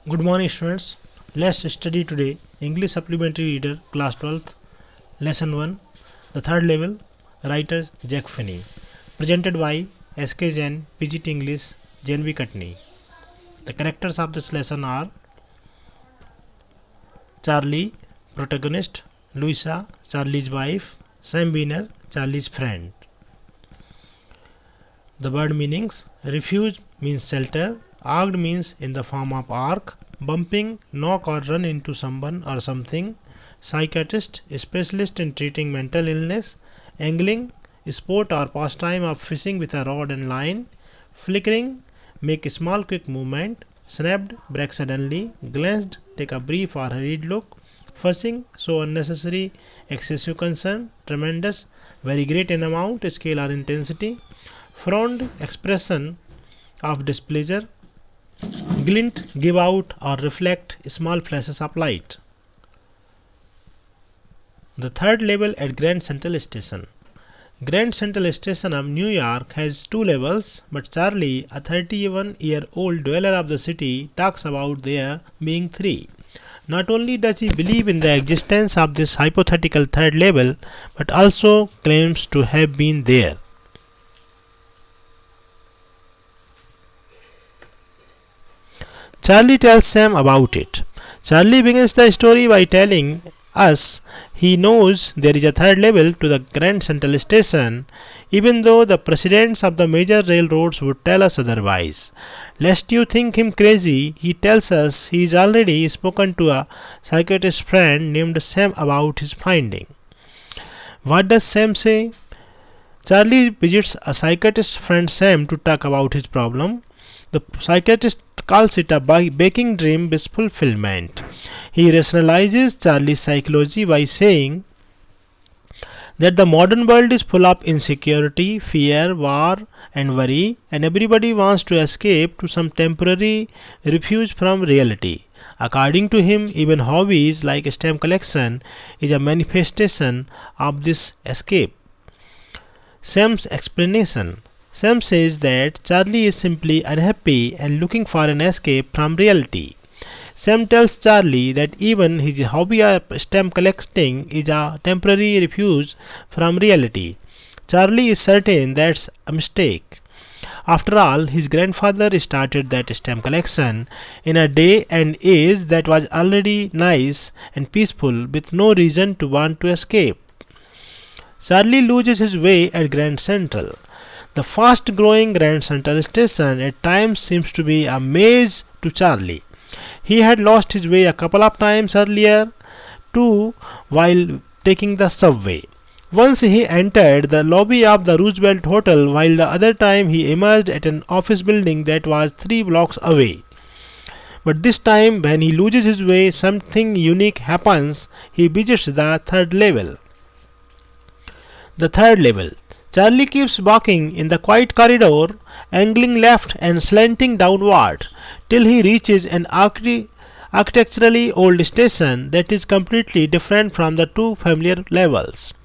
Good morning, students. Let's study today English Supplementary Reader, Class 12th, Lesson 1, the third level, writers Jack Finney. Presented by SK Jain, PGT English, JNV Katni. The characters of this lesson are Charlie, protagonist, Louisa, Charlie's wife, Sam Wiener, Charlie's friend. The word meanings: refuge means shelter, arced means in the form of arc, bumping, knock or run into someone or something, psychiatrist, specialist in treating mental illness, angling, sport or pastime of fishing with a rod and line, flickering, make a small quick movement, snapped, break suddenly, glanced, take a brief or hurried look, fussing, show unnecessary, excessive concern, tremendous, very great in amount, scale or intensity, frowned, expression of displeasure, glint, give out or reflect, small flashes of light. The third level at Grand Central Station. Grand Central Station of New York has two levels, but Charlie, a 31-year-old dweller of the city, talks about there being three. Not only does he believe in the existence of this hypothetical third level, but also claims to have been there. Charlie tells Sam about it. Charlie begins the story by telling us he knows there is a third level to the Grand Central Station, even though the presidents of the major railroads would tell us otherwise. Lest you think him crazy, he tells us he has already spoken to a psychiatrist friend named Sam about his finding. What does Sam say? Charlie visits a psychiatrist friend Sam to talk about his problem. The psychiatrist calls it a baking dream with fulfillment. He rationalizes Charlie's psychology by saying that the modern world is full of insecurity, fear, war, and worry, and everybody wants to escape to some temporary refuge from reality. According to him, even hobbies like stamp collection is a manifestation of this escape. Sam's explanation. Sam says that Charlie is simply unhappy and looking for an escape from reality. Sam tells Charlie that even his hobby of stamp collecting is a temporary refuge from reality. Charlie is certain that's a mistake. After all, his grandfather started that stamp collection in a day and age that was already nice and peaceful, with no reason to want to escape. Charlie loses his way at Grand Central. The fast-growing Grand Central Station at times seems to be a maze to Charlie. He had lost his way a couple of times earlier, too, while taking the subway. Once he entered the lobby of the Roosevelt Hotel, while the other time he emerged at an office building that was 3 blocks away. But this time, when he loses his way, something unique happens. He visits the third level. The third level. Charlie keeps walking in the quiet corridor, angling left and slanting downward, till he reaches an architecturally old station that is completely different from the two familiar levels.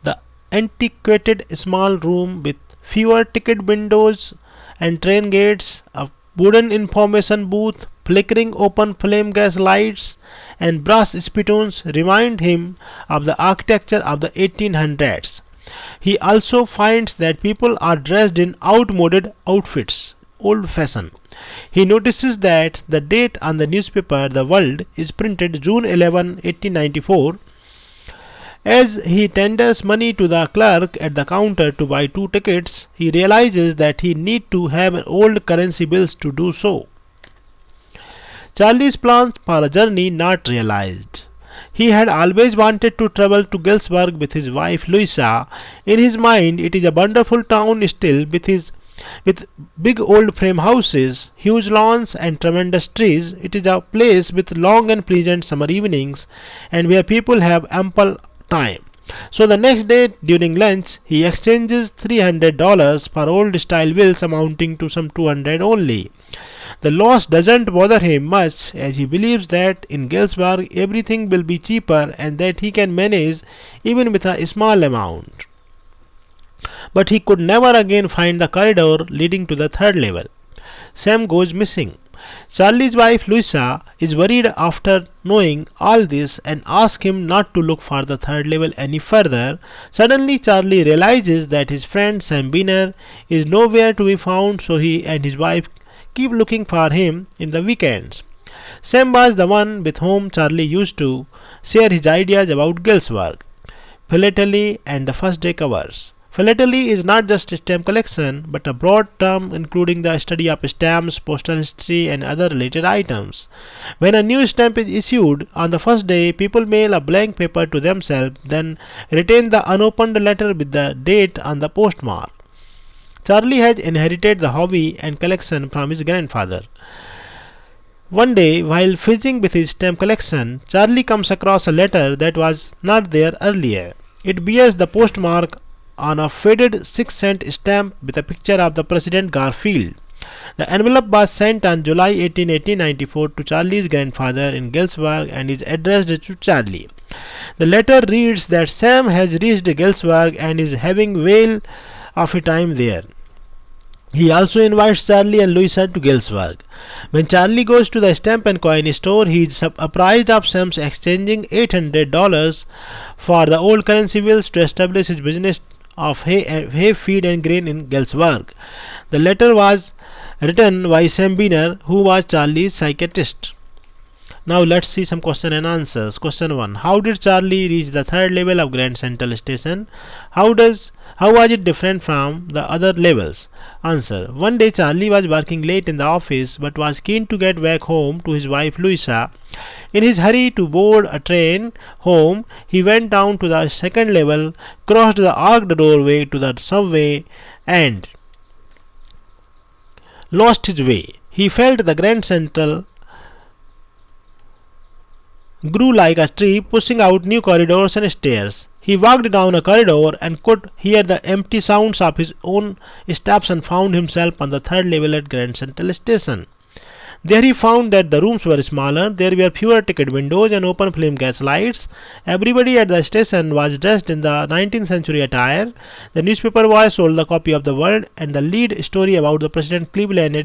The antiquated small room with fewer ticket windows and train gates, a wooden information booth, flickering open flame gas lights, and brass spittoons remind him of the architecture of the 1800s. He also finds that people are dressed in outmoded outfits, old-fashioned. He notices that the date on the newspaper The World is printed June 11, 1894. As he tenders money to the clerk at the counter to buy 2 tickets, he realizes that he needs to have old currency bills to do so. Charlie's plans for a journey not realized. He had always wanted to travel to Galesburg with his wife Louisa. In his mind, it is a wonderful town still, with big old frame houses, huge lawns, and tremendous trees. It is a place with long and pleasant summer evenings, and where people have ample time. So the next day during lunch, he exchanges $300 for old style bills amounting to some 200 only. The loss doesn't bother him much, as he believes that in Galesburg everything will be cheaper and that he can manage even with a small amount. But he could never again find the corridor leading to the third level. Sam goes missing. Charlie's wife Louisa is worried after knowing all this and asks him not to look for the third level any further. Suddenly, Charlie realizes that his friend Sam Beaner is nowhere to be found, so he and his wife keep looking for him in the weekends. Sam was the one with whom Charlie used to share his ideas about Gill's work, philately, and the first day covers. Philately is not just a stamp collection but a broad term including the study of stamps, postal history, and other related items. When a new stamp is issued on the first day, people mail a blank paper to themselves, then retain the unopened letter with the date on the postmark. Charlie has inherited the hobby and collection from his grandfather. One day, while fishing with his stamp collection, Charlie comes across a letter that was not there earlier. It bears the postmark on a faded 6-cent stamp with a picture of the President Garfield. The envelope was sent on July 18, 1894 to Charlie's grandfather in Galesburg and is addressed to Charlie. The letter reads that Sam has reached Galesburg and is having whale of a time there. He also invites Charlie and Louisa to Galesburg. When Charlie goes to the stamp and coin store, he is apprised of Sam's exchanging $800 for the old currency bills to establish his business of hay feed and grain in Galesburg. The letter was written by Sam Beaner, who was Charlie's psychiatrist. Now let's see some question and answers. Question 1. How did Charlie reach the third level of Grand Central Station? How was it different from the other levels? Answer. One day Charlie was working late in the office but was keen to get back home to his wife Louisa. In his hurry to board a train home, he went down to the second level, crossed the arched doorway to the subway, and lost his way. He felt the Grand Central grew like a tree, pushing out new corridors and stairs. He walked down a corridor and could hear the empty sounds of his own steps and found himself on the third level at Grand Central Station. There he found that the rooms were smaller, there were fewer ticket windows and open flame gas lights. Everybody at the station was dressed in the 19th century attire. The newspaper boy sold a copy of The World, and the lead story about the President Cleveland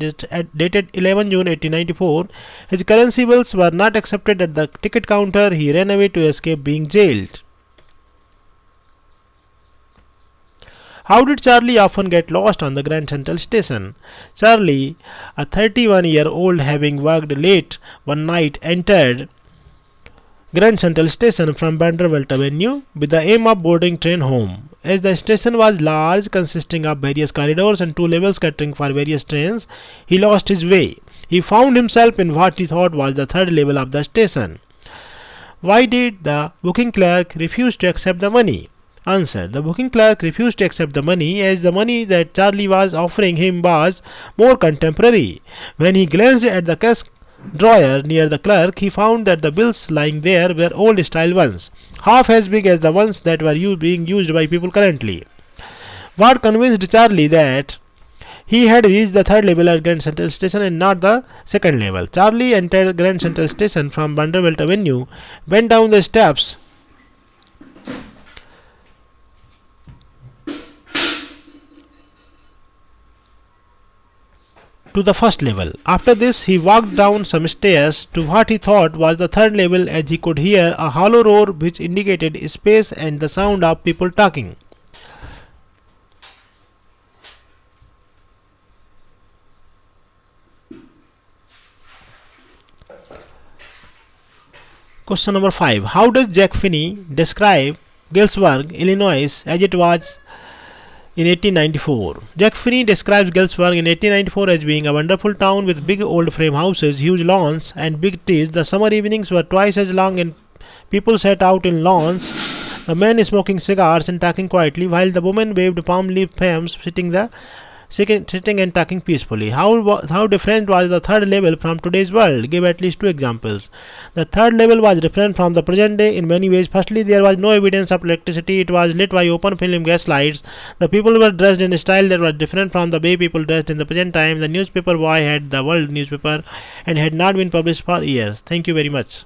dated 11 June 1894. His currency bills were not accepted at the ticket counter. He ran away to escape being jailed. How did Charlie often get lost on the Grand Central Station? Charlie, a 31-year-old having worked late one night, entered Grand Central Station from Vanderbilt Avenue with the aim of boarding train home. As the station was large, consisting of various corridors and two levels catering for various trains, he lost his way. He found himself in what he thought was the third level of the station. Why did the booking clerk refuse to accept the money? Answer. The booking clerk refused to accept the money as the money that Charlie was offering him was more contemporary. When he glanced at the cash drawer near the clerk, he found that the bills lying there were old-style ones, half as big as the ones that were being used by people currently. What convinced Charlie that he had reached the third level at Grand Central Station and not the second level? Charlie entered Grand Central Station from Vanderbilt Avenue, went down the steps to the first level. After this, he walked down some stairs to what he thought was the third level as he could hear a hollow roar which indicated space and the sound of people talking. Question number 5. How does Jack Finney describe Galesburg, Illinois as it was in 1894? Jack Finney describes Galesburg in 1894 as being a wonderful town with big old frame houses, huge lawns, and big trees. The summer evenings were twice as long and people sat out in lawns, the men smoking cigars and talking quietly, while the women waved palm leaf fans sitting and talking peacefully. How different was the third level from today's world? Give at least two examples. The third level was different from the present day in many ways. Firstly, there was no evidence of electricity. It was lit by open flame gas lights. The people were dressed in a style that was different from the way people dressed in the present time. The newspaper boy had The World newspaper and had not been published for years. Thank you very much.